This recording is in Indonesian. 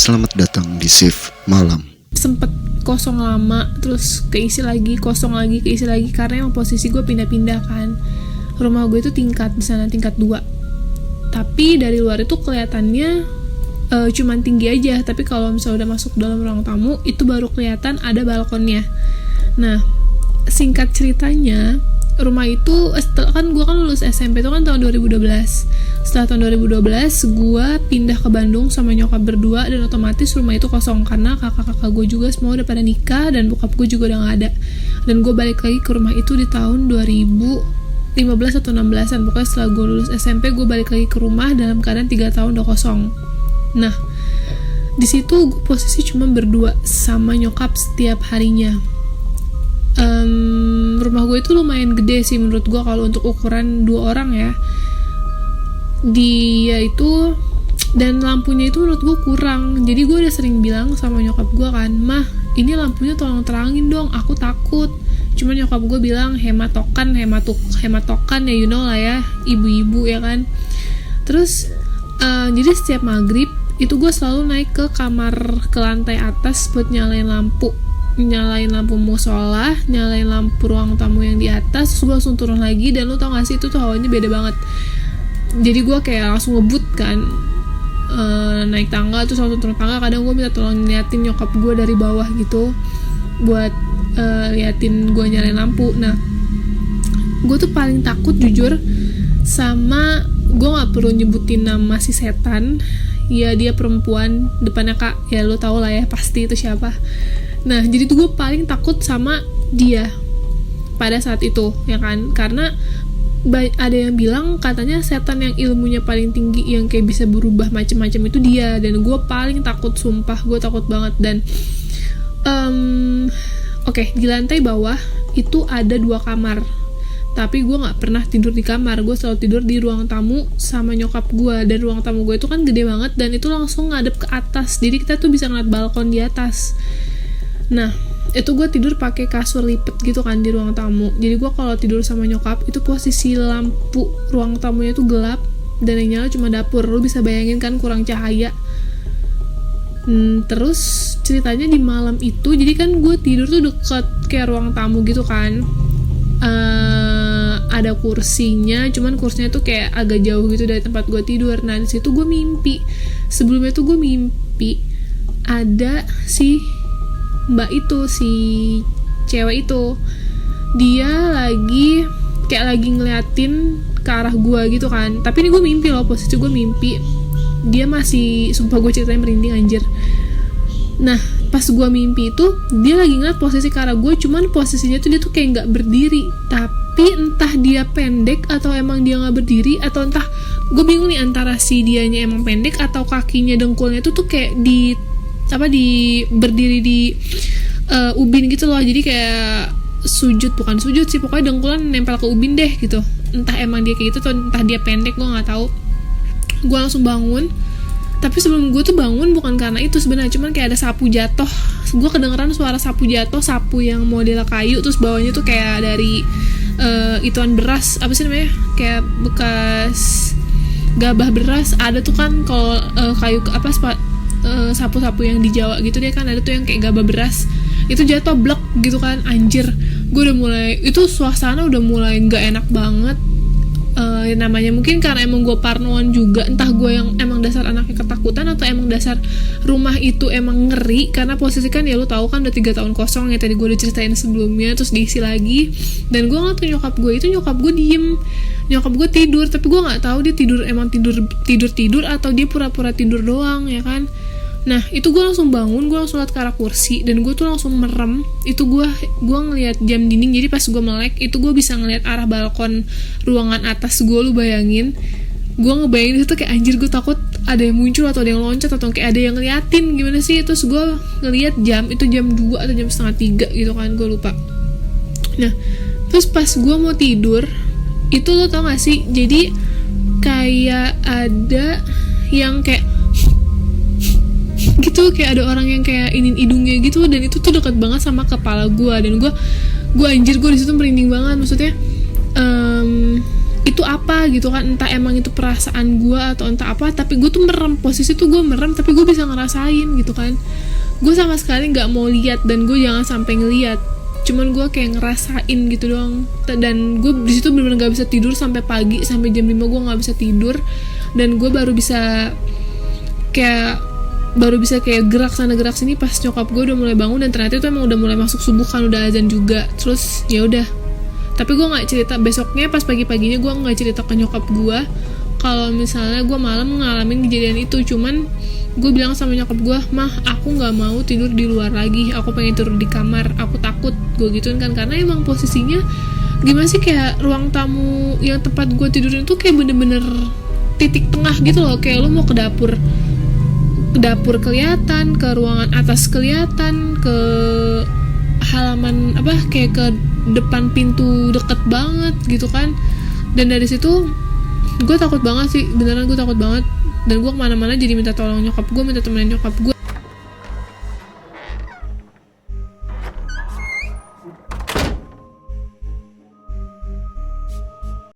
Selamat datang di Shift Malam. Sempet kosong lama, terus keisi lagi, kosong lagi, keisi lagi, karena emang posisi gue pindah-pindah kan. Rumah gue itu tingkat, di sana tingkat 2. Tapi dari luar itu kelihatannya cuman tinggi aja, tapi kalau misalnya udah masuk dalam ruang tamu itu baru kelihatan ada balkonnya. Nah, singkat ceritanya, rumah itu kan gue kan lulus SMP itu kan tahun 2012. Setelah tahun 2012 gue pindah ke Bandung sama nyokap berdua, dan otomatis rumah itu kosong karena kakak-kakak gue juga semua udah pada nikah dan bokap gue juga udah gak ada. Dan gue balik lagi ke rumah itu di tahun 2015 atau 16an. Pokoknya setelah gue lulus SMP gue balik lagi ke rumah dalam keadaan 3 tahun udah kosong. Nah, di situ gue posisi cuma berdua sama nyokap setiap harinya. Rumah gue itu lumayan gede sih menurut gue kalau untuk ukuran 2 orang ya. Dia itu, dan lampunya itu menurut gue kurang. Jadi gue udah sering bilang sama nyokap gue kan, "Mah, ini lampunya tolong terangin dong, aku takut." Cuma nyokap gue bilang hematokan ya, you know lah ya, ibu-ibu ya kan. Terus jadi setiap maghrib itu gue selalu naik ke kamar, ke lantai atas buat nyalain lampu musola, nyalain lampu ruang tamu yang di atas. Terus gue langsung turun lagi, dan lu tau gak sih itu tuh hawanya beda banget. Jadi gue kayak langsung ngebut kan, naik tangga terus langsung turun tangga. Kadang gue minta tolong liatin nyokap gue dari bawah gitu buat liatin gue nyalain lampu. Nah, gue tuh paling takut jujur sama, gue nggak perlu nyebutin nama si setan ya, dia perempuan, depannya Kak, ya lo tau lah ya pasti itu siapa. Nah, jadi tuh gue paling takut sama dia pada saat itu ya kan, karena ada yang bilang katanya setan yang ilmunya paling tinggi yang kayak bisa berubah macem-macem itu dia. Dan gue paling takut, sumpah gue takut banget. Dan oke, di lantai bawah itu ada 2 kamar, tapi gue gak pernah tidur di kamar. Gue selalu tidur di ruang tamu sama nyokap gue. Dan ruang tamu gue itu kan gede banget, dan itu langsung ngadep ke atas, jadi kita tuh bisa ngeliat balkon di atas. Nah, itu gue tidur pakai kasur lipet gitu kan di ruang tamu. Jadi gue kalau tidur sama nyokap itu posisi lampu ruang tamunya itu gelap, dan yang nyala cuma dapur. Lu bisa bayangin kan, kurang cahaya. Terus ceritanya di malam itu, jadi kan gue tidur tuh deket kayak ruang tamu gitu kan. Ada kursinya, cuman kursinya tuh kayak agak jauh gitu dari tempat gue tidur. Nah, di situ gue mimpi. Sebelumnya tuh gue mimpi ada si mbak itu, si cewek itu, dia lagi ngeliatin ke arah gue gitu kan. Tapi ini gue mimpi loh, posisi gue mimpi. Dia masih, sumpah gue ceritain merinding anjir. Nah, pas gue mimpi itu dia lagi ngeliat posisi ke arah gue, cuman posisinya tuh dia tuh kayak nggak berdiri. Tapi entah dia pendek atau emang dia nggak berdiri, atau entah, gue bingung nih antara si dianya emang pendek atau kakinya, dengkulnya tuh kayak berdiri di ubin gitu loh. Jadi kayak bukan sujud sih, pokoknya dengkulan nempel ke ubin deh gitu. Entah emang dia kayak gitu atau entah dia pendek, gue nggak tahu. Gue langsung bangun, tapi sebelum gue tuh bangun bukan karena itu sebenarnya, cuman kayak ada sapu jatuh. Gue kedengeran suara sapu jatuh, sapu yang model kayu, terus bawahnya tuh kayak dari ituan beras, apa sih namanya, kayak bekas gabah beras. Ada tuh kan kalau kayu sapu-sapu yang di Jawa gitu, dia kan ada tuh yang kayak gabah beras, itu jatuh blek gitu kan. Anjir, gue udah mulai, itu suasana udah mulai gak enak banget. Namanya mungkin karena emang gue parnoan juga, entah gue yang emang dasar anaknya ketakutan atau emang dasar rumah itu emang ngeri. Karena posisi kan ya lu tahu kan udah 3 tahun kosong ya, tadi gue udah ceritain sebelumnya, terus diisi lagi. Dan gue ngeliat tuh nyokap gue diem, nyokap gue tidur, tapi gue nggak tahu dia tidur atau dia pura-pura tidur doang ya kan. Nah, itu gue langsung bangun, gue langsung liat ke arah kursi, dan gue tuh langsung merem. Itu gue ngeliat jam dinding, jadi pas gue melek itu gue bisa ngeliat arah balkon ruangan atas gue. Lu bayangin, gue ngebayangin itu kayak anjir, gue takut ada yang muncul atau ada yang loncat atau kayak ada yang ngeliatin gimana sih. Terus gue ngeliat jam, itu jam 2 atau jam setengah 3 gitu kan, gue lupa. Nah, terus pas gue mau tidur itu, lo tau gak sih, jadi kayak ada yang kayak gitu, kayak ada orang yang kayak inin hidungnya gitu, dan itu tuh dekat banget sama kepala gue. Dan gue anjir, gue di situ merinding banget. Maksudnya itu apa gitu kan, entah emang itu perasaan gue atau entah apa, tapi gue tuh merem, posisi tuh gue merem tapi gue bisa ngerasain gitu kan. Gue sama sekali nggak mau lihat dan gue jangan sampai ngelihat, cuman gue kayak ngerasain gitu doang. Dan gue di situ benar-benar nggak bisa tidur sampai pagi, sampai jam 5 gue nggak bisa tidur. Dan gue baru bisa kayak gerak sana gerak sini pas nyokap gue udah mulai bangun, dan ternyata itu emang udah mulai masuk subuh kan, udah azan juga. Terus ya udah, tapi gue nggak cerita besoknya, pas pagi-paginya gue nggak cerita ke nyokap gue kalau misalnya gue malam ngalamin kejadian itu. Cuman gue bilang sama nyokap gue, mah aku nggak mau tidur di luar lagi, aku pengen tidur di kamar, aku takut, gue gituin kan. Karena emang posisinya gimana sih, kayak ruang tamu yang tempat gue tidurin tuh kayak bener-bener titik tengah gitu loh, kayak lo mau ke dapur kelihatan, ke ruangan atas kelihatan, ke halaman kayak ke depan pintu deket banget gitu kan. Dan dari situ gue takut banget sih, beneran gue takut banget. Dan gue kemana-mana jadi minta tolong nyokap gue, minta temenin nyokap gue.